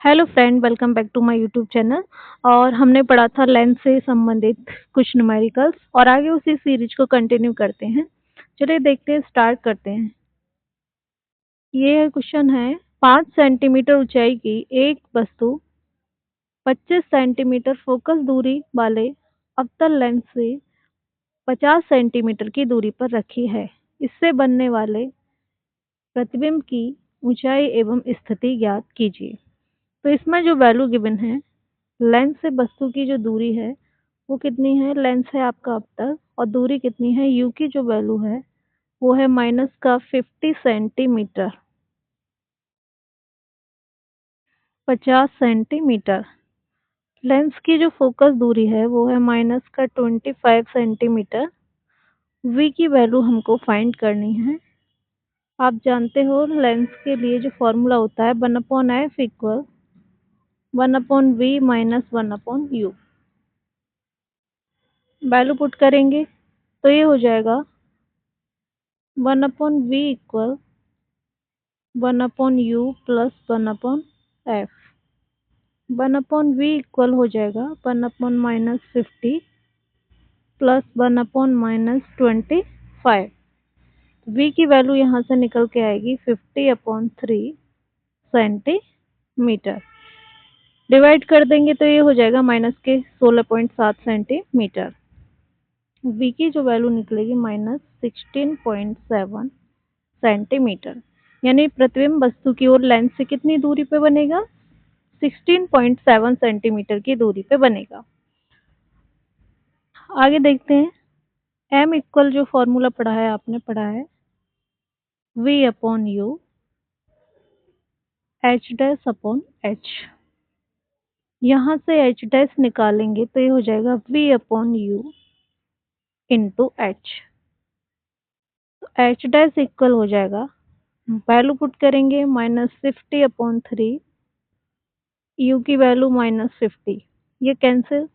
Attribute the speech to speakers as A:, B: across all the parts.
A: Hello friend, welcome back to my YouTube channel. और हमने पढ़ा था लेंस से संबंधित कुछ न्यूमेरिकल्स और आगे उसी सीरीज को कंटिन्यू करते हैं। चलिए देखते हैं, स्टार्ट करते हैं। ये क्वेश्चन है, 5 सेंटीमीटर ऊंचाई की एक वस्तु 25 सेंटीमीटर फोकस दूरी वाले अवतल लेंस से 50 सेंटीमीटर की दूरी पर रखी है। इससे बनने वाले प्रतिबिंब की ऊंचाई एवं स्थिति ज्ञात कीजिए। तो इसमें जो वैल्यू गिवन है, लेंस से वस्तु की जो दूरी है वो कितनी है। लेंस है आपका अवतल और दूरी कितनी है, यू की जो वैल्यू है वो है माइनस का 50 सेंटीमीटर, 50 सेंटीमीटर। लेंस की जो फोकस दूरी है वो है माइनस का 25 सेंटीमीटर। वी की वैल्यू हमको फाइंड करनी है। आप जानते हो लेंस के लिए जो फॉर्मूला होता है 1/f equal 1/v minus 1/u। Value put करेंगे तो ये हो जाएगा 1/v equal 1/u plus 1/f। 1/v equal हो जाएगा 1/-50 प्लस 1/-25। v की वैल्यू यहाँ से निकल के आएगी 50/3 सेंटीमीटर। डिवाइड कर देंगे तो ये हो जाएगा माइनस के 16.7 सेंटीमीटर। v की जो वैल्यू निकलेगी -16.7 सेंटीमीटर। यानी प्रतिबिंब वस्तु की ओर लेंस से कितनी दूरी पे बनेगा, 16.7 सेंटीमीटर की दूरी पे बनेगा। आगे देखते हैं, m इक्वल जो फॉर्मूला पढ़ा है आपने पढ़ा है v/u h'/h। यहाँ से h' निकालेंगे तो ये हो जाएगा v/u into h। h' equal हो जाएगा, वैल्यू पुट करेंगे -50/3, u की वैल्यू -50, ये कैंसिल।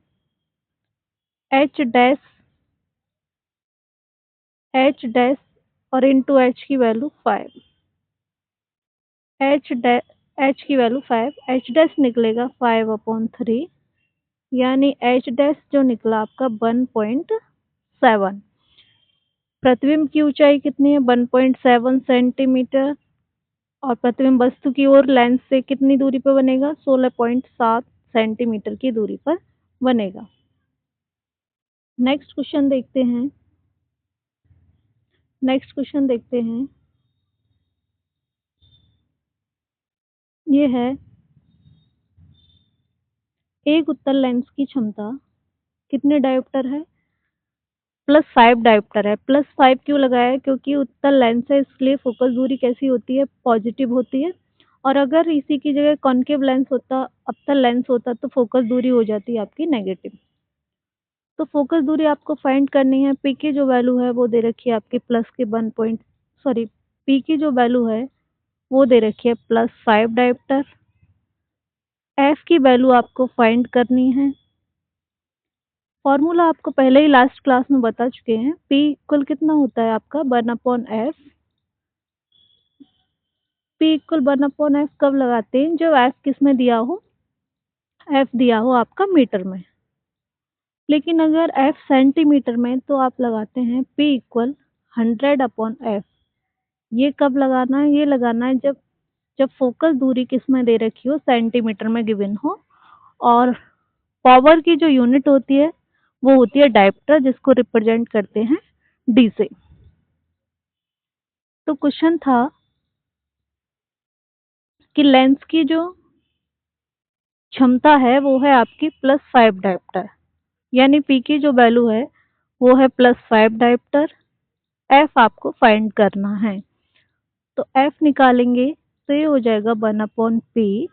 A: h' और इंटू h की वैल्यू 5, h की वैल्यू 5, h' निकलेगा 5/3, यानी h' जो निकला आपका 1.7। प्रतिबिंब की ऊंचाई कितनी है, 1.7 सेंटीमीटर। और प्रतिबिंब वस्तु की ओर लेंस से कितनी दूरी पर बनेगा, 16.7 सेंटीमीटर की दूरी पर बनेगा। नेक्स्ट क्वेश्चन देखते हैं। ये है, एक उत्तल लेंस की क्षमता कितने डायोप्टर है, +5 डायोप्टर है। +5 क्यों लगाया है, क्योंकि उत्तल लेंस है इसलिए फोकस दूरी कैसी होती है, पॉजिटिव होती है। और अगर इसी की जगह कॉन्केव लेंस होता, अवतल लेंस होता, तो फोकस दूरी हो जाती है आपकी नेगेटिव। तो फोकस दूरी आपको फाइंड करनी है। पी की जो वैल्यू है वो दे रखी है आपकी प्लस के पी की जो वैल्यू है वो दे रखी है +5 डायोप्टर। एफ की वैल्यू आपको फाइंड करनी है। फॉर्मूला आपको पहले ही लास्ट क्लास में बता चुके हैं। P इक्वल कितना होता है आपका 1/f। P इक्वल 1/f कब लगाते हैं, जब f किस में दिया हो, f दिया हो आपका मीटर में। लेकिन अगर f सेंटीमीटर में तो आप लगाते हैं P इक्वल 100/f। ये कब लगाना है, ये लगाना है जब फोकस दूरी किस में दे रखी हो, सेंटीमीटर में गिवन हो। और पावर की जो यूनिट होती है वो होती है डायोप्टर, जिसको रिप्रेजेंट करते हैं डी से। तो क्वेश्चन था कि लेंस की जो क्षमता है वो है आपकी +5 डायोप्टर, यानी पी की जो वैल्यू है वो है +5 डायोप्टर। एफ आपको फाइंड करना है, तो एफ निकालेंगे तो ये हो जाएगा 1/p।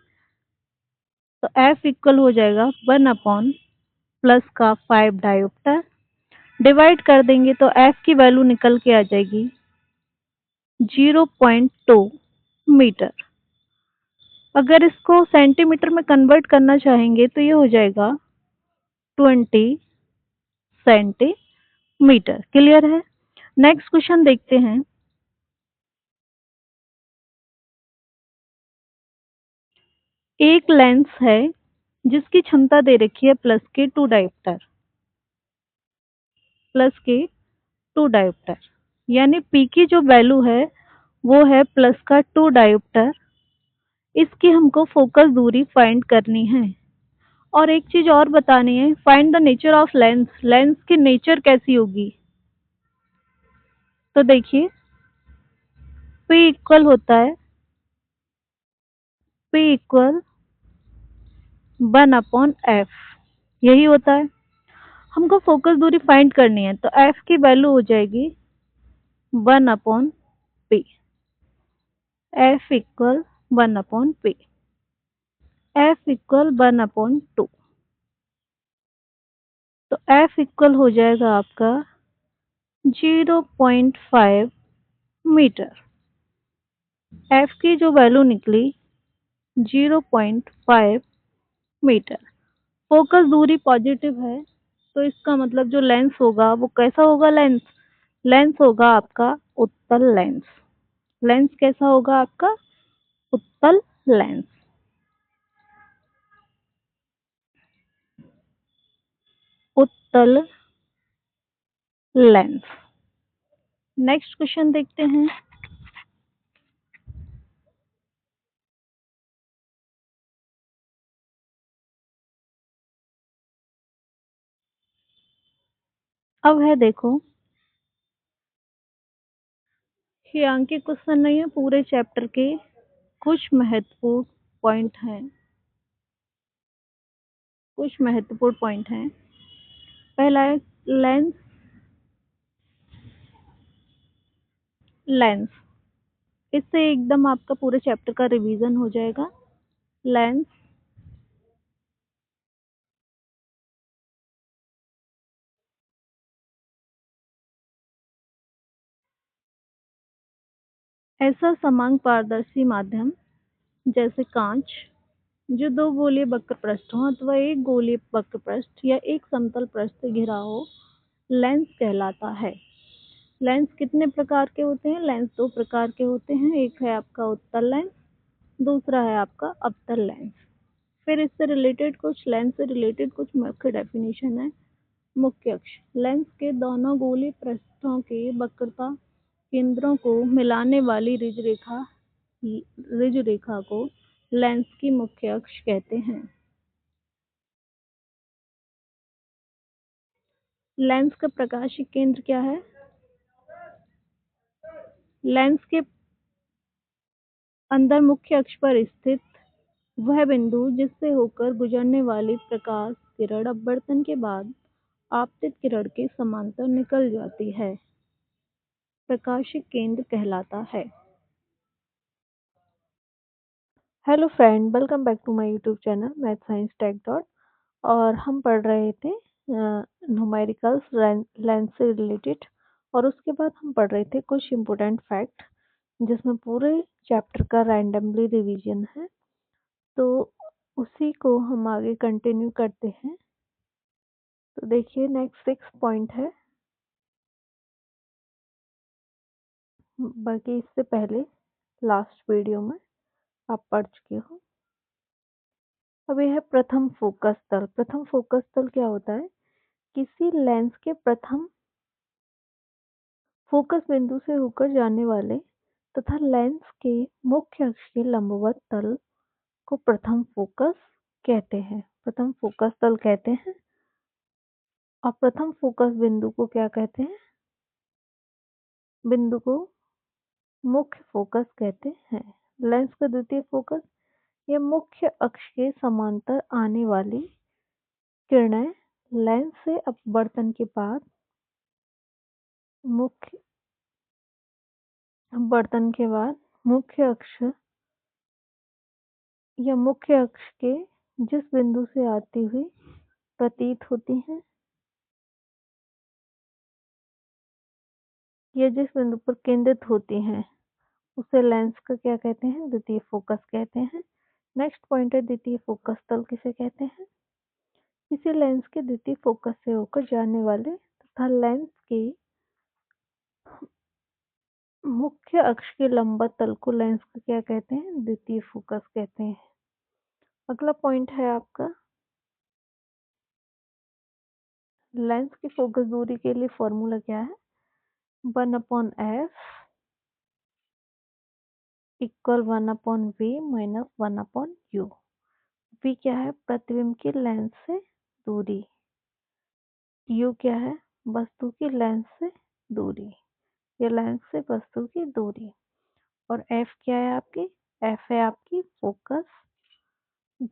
A: तो एफ इक्वल हो जाएगा 1/ प्लस का 5 डायोप्टर। डिवाइड कर देंगे तो एफ की वैल्यू निकल के आ जाएगी 0.2 मीटर। अगर इसको सेंटीमीटर में कन्वर्ट करना चाहेंगे तो ये हो जाएगा 20 सेंटीमीटर। क्लियर है। नेक्स्ट क्वेश्चन देखते हैं। एक लेंस है जिसकी क्षमता दे रखी है प्लस के 2 डायोप्टर, प्लस के 2 डायोप्टर, यानी पी की जो वैल्यू है वो है प्लस का 2 डायोप्टर। इसकी हमको फोकस दूरी फाइंड करनी है। और एक चीज और बतानी है, find the nature of lens, lens की नेचर कैसी होगी। तो देखिए P इक्वल होता है P इक्वल 1/f, यही होता है। हमको फोकस दूरी फाइंड करनी है तो f की वैल्यू हो जाएगी 1/p, f equal 1/p, f equal 1/2, तो f इक्वल हो जाएगा आपका 0.5 मीटर। f की जो वैल्यू निकली 0.5 मीटर। फोकस दूरी पॉजिटिव है तो इसका मतलब जो लेंस होगा वो कैसा होगा, लेंस लेंस होगा आपका उत्तल लेंस। लेंस कैसा होगा आपका, उत्तल लेंस। उत्तल लेंस। नेक्स्ट क्वेश्चन देखते हैं। अब है देखो, ये अंक क्वेश्चन नहीं है, पूरे चैप्टर के कुछ महत्वपूर्ण पॉइंट हैं, कुछ महत्वपूर्ण पॉइंट हैं। पहला है लेंस, लेंस, इससे एकदम आपका पूरे चैप्टर का रिवीजन हो जाएगा। लेंस ऐसा समान पारदर्शी माध्यम जैसे कांच जो दो गोलीय वक्र पृष्ठ हो अथवा एक गोलीय वक्र पृष्ठ या एक समतल पृष्ठ से घिरा हो, लेंस कहलाता है। लेंस कितने प्रकार के होते हैं, लेंस दो प्रकार के होते हैं, एक है आपका उत्तल लेंस, दूसरा है आपका अवतल लेंस। फिर इससे रिलेटेड कुछ, लेंस से रिलेटेड कुछ मुख्य डेफिनेशन है। मुख्य अक्ष, लेंस के दोनों गोलीय पृष्ठों के वक्रता केंद्रों को मिलाने वाली रिज रेखा को लेंस की मुख्य अक्ष कहते हैं। लेंस का प्रकाशिक केंद्र क्या है, लेंस के अंदर मुख्य अक्ष पर स्थित वह बिंदु जिससे होकर गुजरने वाली प्रकाश किरण अपवर्तन के बाद आपतित किरण के समांतर निकल जाती है, प्रकाशिक केंद्र कहलाता है। Hello friend, welcome back to my YouTube channel math science tech dot. और हम पढ़ रहे थे न्यूमेरिकल्स लेंस से रिलेटेड, और उसके बाद हम पढ़ रहे थे कुछ इम्पोर्टेंट फैक्ट जिसमें पूरे चैप्टर का रैंडमली रिवीजन है। तो उसी को हम आगे कंटिन्यू करते हैं। तो देखिए नेक्स्ट 6 पॉइंट है, बाकी इससे पहले लास्ट वीडियो में आप पढ़ चुके हो। अब यह है प्रथम फोकस तल। प्रथम फोकस तल क्या होता है, किसी लेंस के प्रथम फोकस बिंदु से होकर जाने वाले तथा लेंस के मुख्य अक्ष के लंबवत तल को प्रथम फोकस कहते हैं, प्रथम फोकस तल कहते हैं। और प्रथम फोकस बिंदु को क्या कहते हैं, बिंदु को मुख्य फोकस कहते हैं। लेंस का द्वितीय फोकस, यह मुख्य अक्ष के समांतर आने वाली किरणें लेंस से अपवर्तन के बाद मुख्य अपवर्तन के बाद मुख्य अक्ष या मुख्य अक्ष के जिस बिंदु से आती हुई प्रतीत होती हैं या जिस बिंदु पर केंद्रित होती हैं उसे लेंस का क्या कहते हैं, द्वितीय फोकस कहते हैं। नेक्स्ट पॉइंट है द्वितीय फोकस तल किसे कहते हैं, किसी लेंस के द्वितीय फोकस से होकर जाने वाले तथा लेंस के मुख्य अक्ष के लंबवत तल को लेंस का क्या कहते हैं, द्वितीय फोकस कहते हैं। अगला पॉइंट है आपका लेंस की फोकस दूरी के लिए फॉर्मूला क्या है? 1/f equal 1/v minus 1/u। v क्या है? प्रतिबिंब की लेंस से दूरी। u क्या है? वस्तु की लेंस से दूरी या लेंस से वस्तु की दूरी। और f क्या है आपकी? f है आपकी फोकस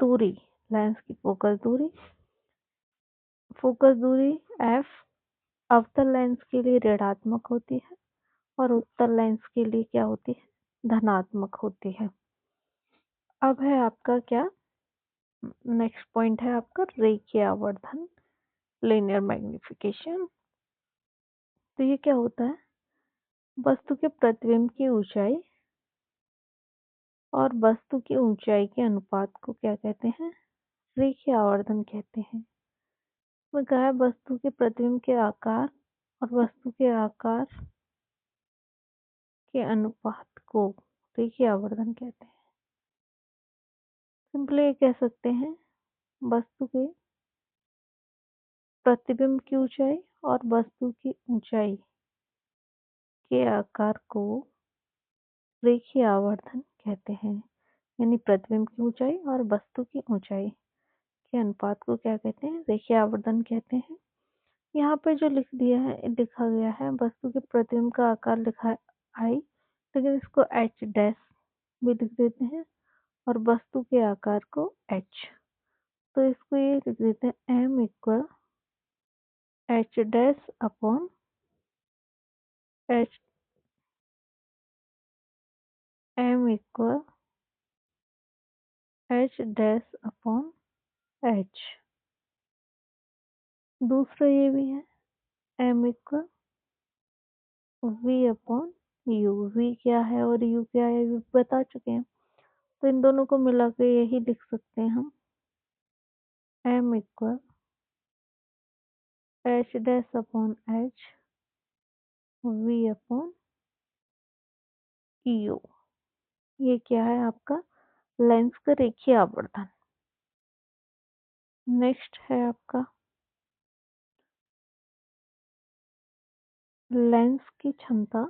A: दूरी, लेंस की फोकस दूरी। फोकस दूरी f अवतल लेंस के लिए ऋणात्मक होती है और उत्तल लेंस के लिए क्या होती है? धनात्मक होती है। अब है आपका क्या? नेक्स्ट पॉइंट है आपका रेखीय आवर्धन, लीनियर मैग्निफिकेशन। तो ये क्या होता है? वस्तु के प्रतिबिंब की ऊंचाई और वस्तु की ऊंचाई के अनुपात को क्या कहते हैं? रेखीय आवर्धन कहते हैं। इसमें कहा है वस्तु के प्रतिबिंब के आकार और वस्तु के आकार के अनुपात को रेखीय आवर्धन कहते हैं। सिंपली ये कह सकते हैं वस्तु के प्रतिबिंब की ऊंचाई और वस्तु की ऊंचाई के आकार को रेखीय आवर्धन कहते हैं। यानी प्रतिबिंब की ऊंचाई और वस्तु की ऊंचाई के अनुपात को क्या कहते हैं? रेखीय आवर्धन कहते हैं। यहाँ पे जो लिखा गया है वस्तु के प्रतिबिंब का आकार लिखा है आई, लेकिन इसको एच डैश भी लिख देते हैं और वस्तु के आकार को एच, तो इसको ये लिख देते हैं M equal H dash upon H, M equal H dash upon H. दूसरा ये भी है M equal V upon U. V क्या है और यू क्या है ये बता चुके हैं, तो इन दोनों को मिला के यही लिख सकते हैं हम M equal H dash upon H V upon U. ये क्या है आपका? लेंस का रेखीय आवर्धन। नेक्स्ट है आपका लेंस की क्षमता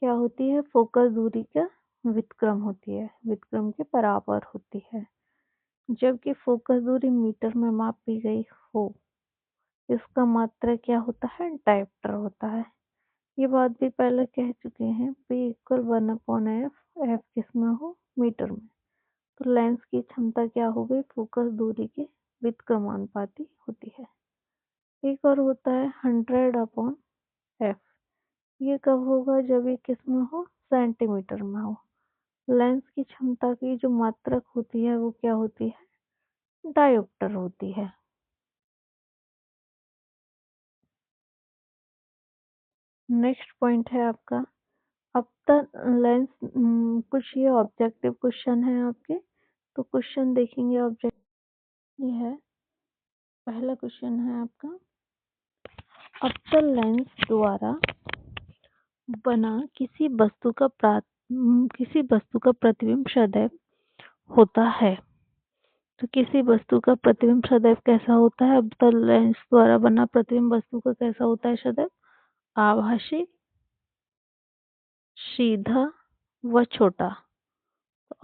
A: क्या होती है? फोकस दूरी का व्युत्क्रम होती है, व्युत्क्रम के बराबर होती है। जबकि फोकस दूरी मीटर में मापी गई हो, इसका मात्रक क्या होता है? डायोप्टर होता है। ये बात भी पहले कह चुके हैं। P इक्वल 1/f, f किसमें हो? मीटर में। तो लेंस की क्षमता क्या हो गई? फोकस दूरी के व्युत्क्रमानुपाती होती है। एक और होता है 100/f। ये कब होगा? जब ये किसमें हो? सेंटीमीटर में हो। लेंस की क्षमता की जो मात्रक होती है वो क्या होती है? डायोप्टर होती है। नेक्स्ट पॉइंट है आपका अब तक लेंस, कुछ ये ऑब्जेक्टिव क्वेश्चन है आपके, तो क्वेश्चन देखेंगे। ऑब्जेक्ट ये है, पहला क्वेश्चन है आपका अवतल लेंस द्वारा बना किसी वस्तु का प्रतिबिंब सदैव होता है। तो किसी वस्तु का प्रतिबिंब सदैव कैसा होता है? अवतल लेंस द्वारा बना प्रतिबिंब वस्तु का कैसा होता है सदैव? आभासी, सीधा व छोटा।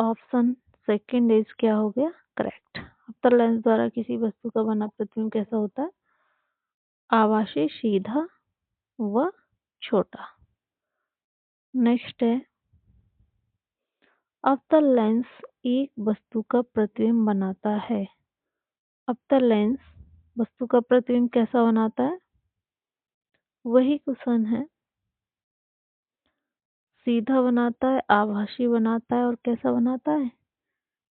A: ऑप्शन सेकंड इज क्या हो गया? करेक्ट। अवतल लेंस द्वारा किसी वस्तु का बना प्रतिबिंब कैसा होता है? आभासी, सीधा व छोटा। नेक्स्ट है अवतल लेंस एक वस्तु का प्रतिबिंब बनाता है। अवतल लेंस वस्तु का प्रतिबिंब कैसा बनाता है? वही क्वेश्चन है। सीधा बनाता है, आभासी बनाता है और कैसा बनाता है?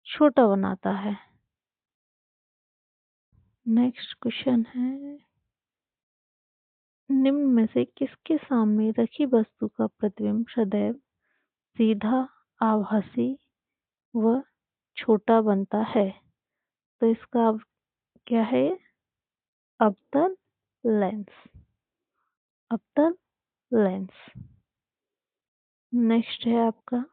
A: छोटा बनाता है। नेक्स्ट क्वेश्चन है निम्न में से किसके सामने रखी वस्तु का प्रतिबिंब सदैव सीधा, आभासी व छोटा बनता है? तो इसका क्या है? अवतल लेंस, अवतल लेंस। नेक्स्ट है आपका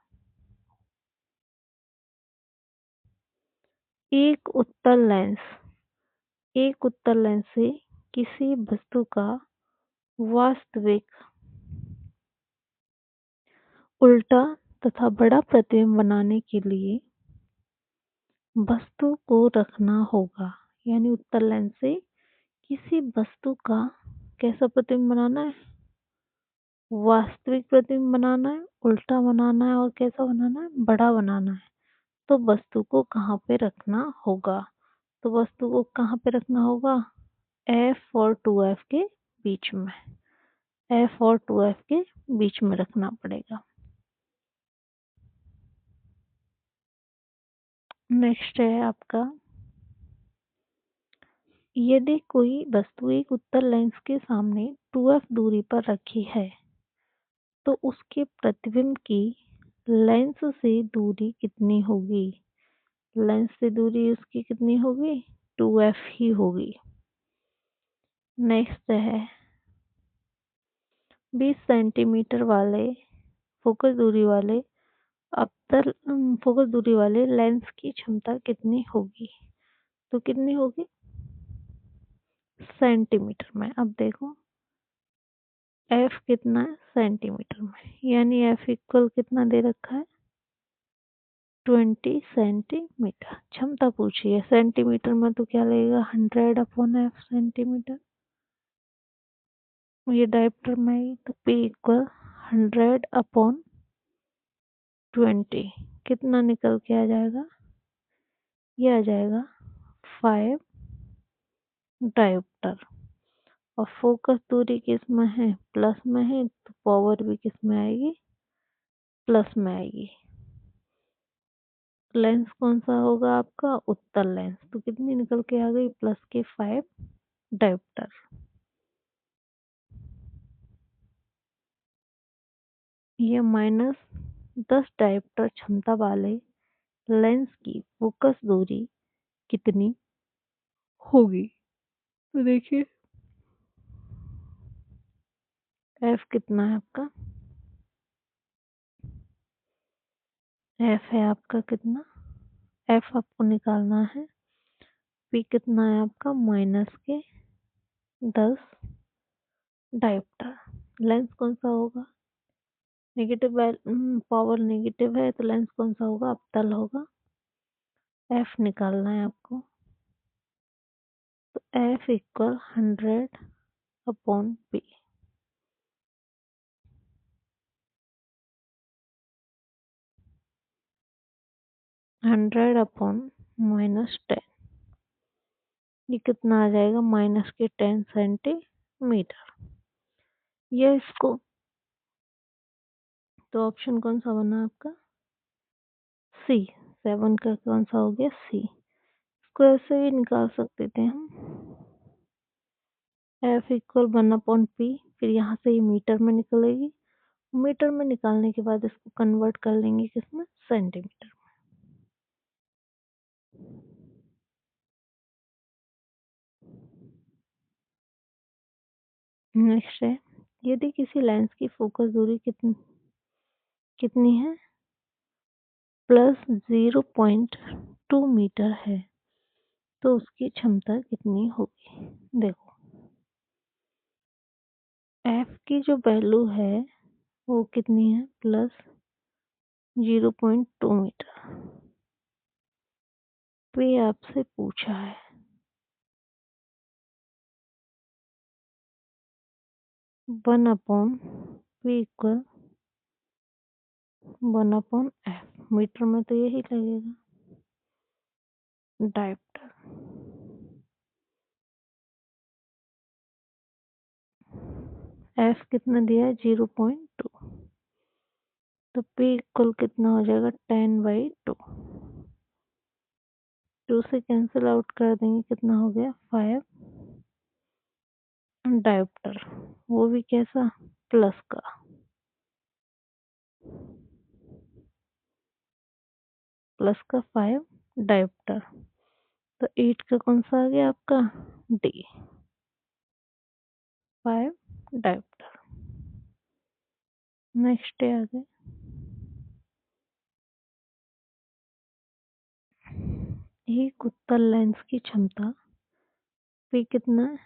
A: एक उत्तल लेंस एक उत्तल लेंस से किसी वस्तु का वास्तविक, उल्टा तथा बड़ा प्रतिबिंब बनाने के लिए वस्तु को रखना होगा। यानी उत्तल लेंस से किसी वस्तु का कैसा प्रतिबिंब बनाना है? वास्तविक प्रतिबिंब बनाना है, उल्टा बनाना है और कैसा बनाना है? बड़ा बनाना है। तो वस्तु को कहाँ पे रखना होगा? तो वस्तु को कहाँ पे रखना होगा? F और 2F के बीच में। F और 2F के बीच में रखना पड़ेगा। नेक्स्ट है आपका, यदि कोई वस्तु एक उत्तल लेंस के सामने 2F दूरी पर रखी है तो उसके प्रतिबिंब की लेंस से दूरी कितनी होगी? लेंस से दूरी उसकी कितनी होगी? 2F ही होगी। नेक्स्ट है, 20 सेंटीमीटर वाले फोकस दूरी वाले अवतल फोकस दूरी वाले लेंस की क्षमता कितनी होगी? तो कितनी होगी? सेंटीमीटर में। अब देखो F कितना है? सेंटीमीटर में। यानी F इक्वल कितना दे रखा है? 20 सेंटीमीटर। क्षमता पूछी है सेंटीमीटर में तो क्या लगेगा? 100/F centimetre. ये डायप्टर में ही तो P इक्वल 100/20 कितना निकल के आ जाएगा? ये आ जाएगा 5 डायप्टर। और फोकस दूरी किस में है? प्लस में है, तो पावर भी किस में आएगी? प्लस में आएगी। लेंस कौन सा होगा आपका? उत्तल लेंस। तो कितनी निकल के आ गई? प्लस के 5 डायप्टर। ये -10 डायप्टर क्षमता वाले लेंस की फोकस दूरी कितनी होगी? तो देखिए F कितना है आपका? F है आपका कितना? F आपको निकालना है। P कितना है आपका? -10 डायप्टर। लेंस कौन सा होगा? नेगेटिव पावर नेगेटिव है तो लेंस कौन सा होगा? अवतल होगा। F निकालना है आपको। तो F इक्वल 100/P। 100/-10। ये कितना आ जाएगा? -10 सेंटीमीटर। ये इसको, तो ऑप्शन कौन सा बना आपका? सी। 7 का कौन सा हो गया? सी। इसको ऐसे भी निकाल सकते थे हम। F equal 1/P। फिर यहाँ से ये मीटर में निकलेगी। मीटर में निकालने के बाद इसको कन्वर्ट कर लेंगे किसमें? सेंटीमीटर। नेक्स्ट है, यदि किसी लेंस की फोकस दूरी कितनी है? +0.2 मीटर है तो उसकी क्षमता कितनी होगी? देखो F की जो वैल्यू है वो कितनी है? +0.2 मीटर। तो ये आपसे पूछा है 1/P इक्वल 1/F। मीटर में तो यही लगेगा। डायप्टर। F कितना दिया है? 0.2। तो P इक्वल कितना हो जाएगा? 10/2। 2 से कैंसिल आउट कर देंगे, कितना हो गया? 5 डायप्टर। वो भी कैसा? प्लस का। प्लस का 5 डायप्टर। तो 8 का कौन सा आ गया आपका? डी। 5 डायप्टर। नेक्स्ट है आगे, एक उत्तल लेंस की क्षमता P कितना है?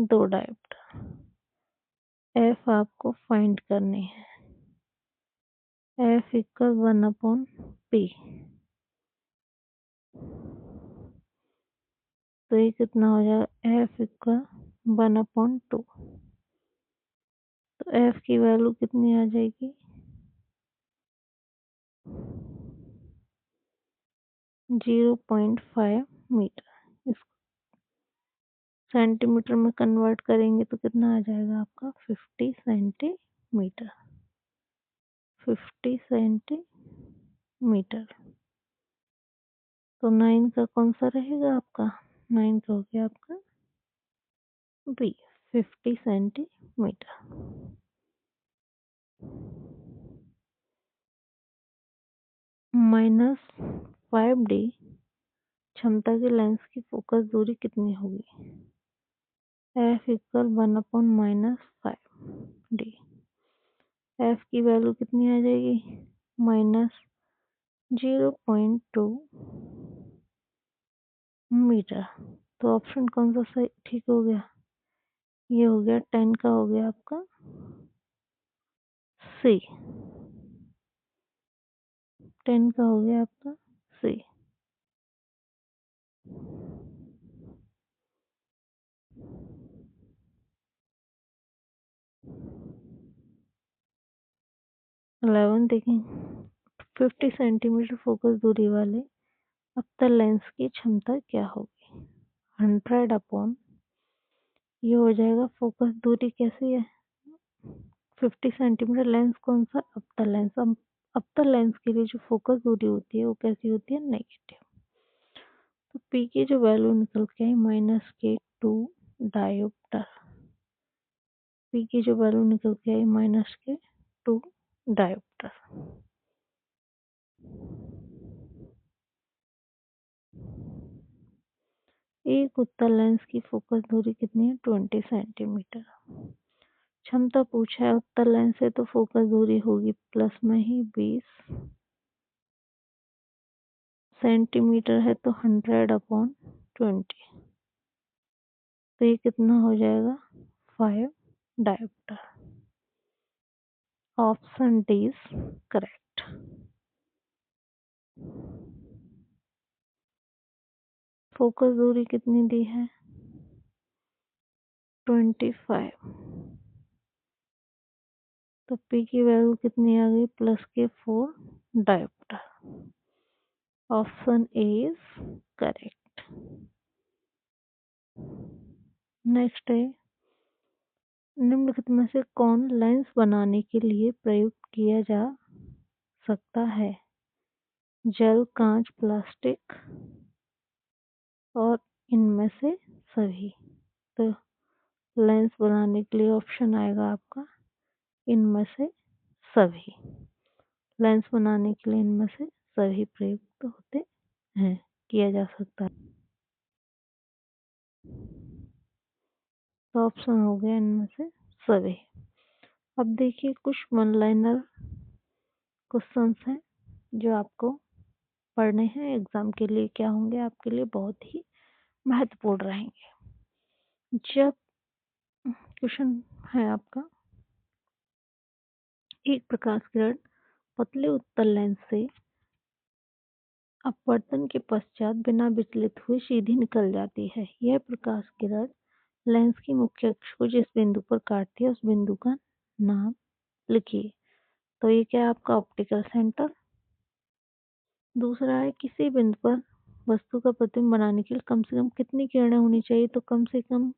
A: 2 डायोप्टर। F आपको फाइंड करनी है। F equal 1/P। तो ये कितना हो जाएगा? F equal 1/2। तो F की वैल्यू कितनी आ जाएगी? 0.5 मीटर। इसको सेंटीमीटर में कन्वर्ट करेंगे तो कितना आ जाएगा आपका? 50 सेंटीमीटर। 50 सेंटीमीटर। तो 9 का कौन सा रहेगा आपका? 9 का हो गया आपका बी, 50 सेंटीमीटर। -5D क्षमता के लेंस की फोकस दूरी कितनी होगी? F equal 1/-5D। F की वैल्यू कितनी आ जाएगी? -0.2 मीटर। तो ऑप्शन कौन सा सही ठीक हो गया? ये हो गया 10 का हो गया आपका सी। 10 का हो गया आपका सी। इलेवन देखें। 50 सेंटीमीटर फोकस दूरी वाले अवतल लेंस की क्षमता क्या होगी? 100 ये हो जाएगा फोकस दूरी कैसी है? 50 सेंटीमीटर लेंस कौन सा? अवतल लेंस। अवतल लेंस के लिए जो फोकस दूरी होती है वो कैसी होती है? नेगेटिव। तो P की जो वैल्यू निकल के आई -K2 डायोप्टर। P की जो वैल्यू निकल के आई -K2 डायोप्टर। एक उत्तल लेंस की फोकस दूरी कितनी है? 20 सेंटीमीटर। क्षमता पूछा है उत्तल लेंस से तो फोकस दूरी होगी प्लस में ही 20 सेंटीमीटर है तो 100/20। तो ये कितना हो जाएगा? 5 dioptre. Option D is correct. Focus दूरी कितनी दी है? 25। तो P की वैल्यू कितनी आ गई? +K4 dioptre. Option A is correct. Next है निम्नलिखित में से कौन लेंस बनाने के लिए प्रयुक्त किया जा सकता है? जल, कांच, प्लास्टिक और इनमें से सभी। तो लेंस बनाने के लिए ऑप्शन आएगा आपका इनमें से सभी। लेंस बनाने के लिए इनमें से सभी प्रयुक्त होते हैं, किया जा सकता है। तो ऑप्शन हो गया इनमें से सभी। अब देखिए कुछ वन लाइनर क्वेश्चंस हैं जो आपको पढ़ने हैं एग्जाम के लिए, क्या होंगे आपके लिए बहुत ही महत्वपूर्ण रहेंगे। जब क्वेश्चन है आपका, एक प्रकाश किरण पतले उत्तल लेंस से अपवर्तन के पश्चात बिना विचलित हुए सीधी निकल जाती है। यह प्रकाश किरण लेंस की मुख्य अक्ष को जिस बिंदु पर काटती है उस बिंदु का नाम लिखिए। तो ये क्या है आपका ऑप्टिकल सेंटर। दूसरा है किसी बिंदु पर वस्तु का प्रतिबिंब बनाने के लिए कम से कम कितनी किरणें होनी चाहिए? तो कम से कम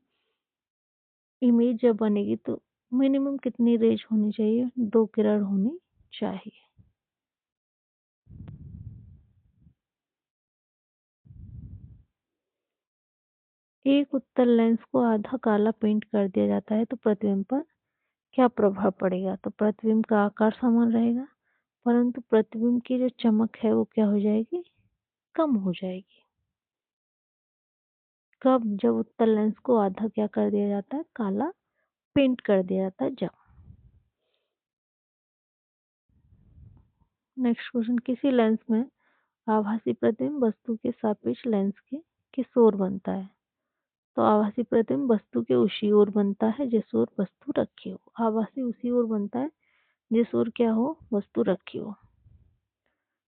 A: इमेज जब बनेगी तो मिनिमम कितनी रेज होनी चाहिए? 2 किरण होनी चाहिए। एक उत्तल लेंस को आधा काला पेंट कर दिया जाता है तो प्रतिबिंब पर क्या प्रभाव पड़ेगा? तो प्रतिबिंब का आकार समान रहेगा परंतु प्रतिबिंब की जो चमक है वो क्या हो जाएगी? कम हो जाएगी। कब? जब उत्तल लेंस को आधा क्या कर दिया जाता है? काला पेंट कर दिया जाता है जब। नेक्स्ट क्वेश्चन, किसी लेंस में आभासी प्रतिबिंब वस्तु के सापेक्ष लेंस के किस ओर बनता है? तो आभासी प्रतिबिंब वस्तु के उसी ओर बनता है जिस ओर वस्तु रखी हो। आभासी उसी ओर बनता है जिस ओर क्या हो, वस्तु रखी हो।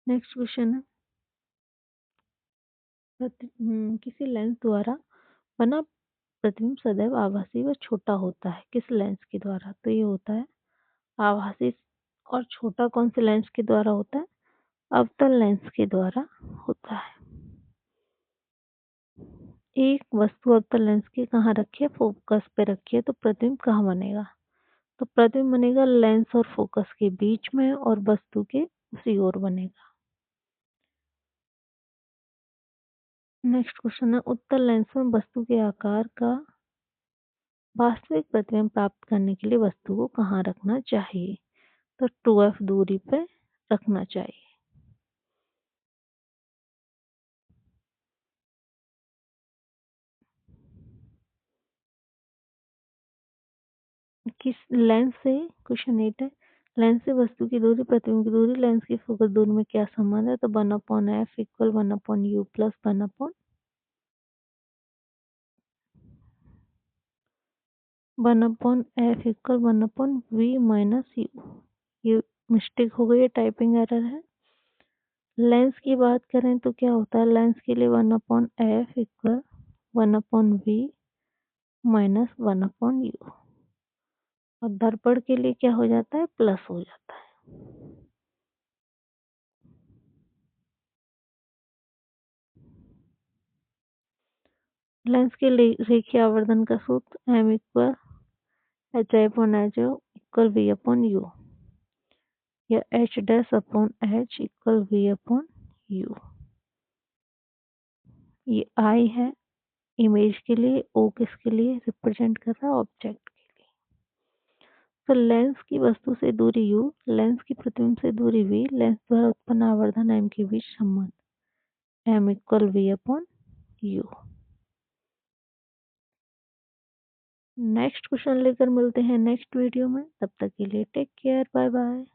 A: नेक्स्ट क्वेश्चन है, किसी लेंस द्वारा बना प्रतिबिंब सदैव आभासी व छोटा होता है, किस लेंस के द्वारा? तो ये होता है आभासी। और छोटा कौन से लेंस के द्वारा होता है? अवतल लेंस के द्वारा होता है। एक वस्तु अवतल लेंस के कहाँ रखी है? फोकस पे रखी है, तो प्रतिबिंब कहाँ बनेगा? तो प्रतिबिंब बनेगा लेंस और फोकस के बीच में और वस्तु के उसी ओर बनेगा। नेक्स्ट क्वेश्चन है, उत्तल लेंस में वस्तु के आकार का वास्तविक प्रतिबिंब प्राप्त करने के लिए वस्तु को कहाँ रखना चाहिए? तो 2f दूरी पे रखना चाहिए। किस लेंस से, क्वेश्चन 8 है, लेंस से वस्तु की दूरी प्रतिबिंब की दूरी लेंस की फोकस दूरी में क्या संबंध है? तो 1/f equal 1/u plus 1/f equal 1/v minus u। ये मिस्टेक हो गई है, टाइपिंग एरर है। लेंस की बात करें तो क्या होता है? लेंस के लिए 1/f equal 1/v minus 1/u। और दर्पण के लिए क्या हो जाता है? प्लस हो जाता है। लेंस के रेखीय आवर्धन का सूत्र m equal hi/ho equal v/u या h'/h इक्वल v/u। ये I है इमेज के लिए, O किसके लिए रिप्रेजेंट कर रहा है? ऑब्जेक्ट के लिए। तो लेंस की वस्तु से दूरी u, लेंस की प्रतिबिंब से दूरी v, लेंस द्वारा उत्पन्न आवर्धन m के बीच संबंध m equal v/u। Next question लेकर मिलते हैं नेक्स्ट वीडियो में। तब तक के लिए टेक केयर, बाय बाय।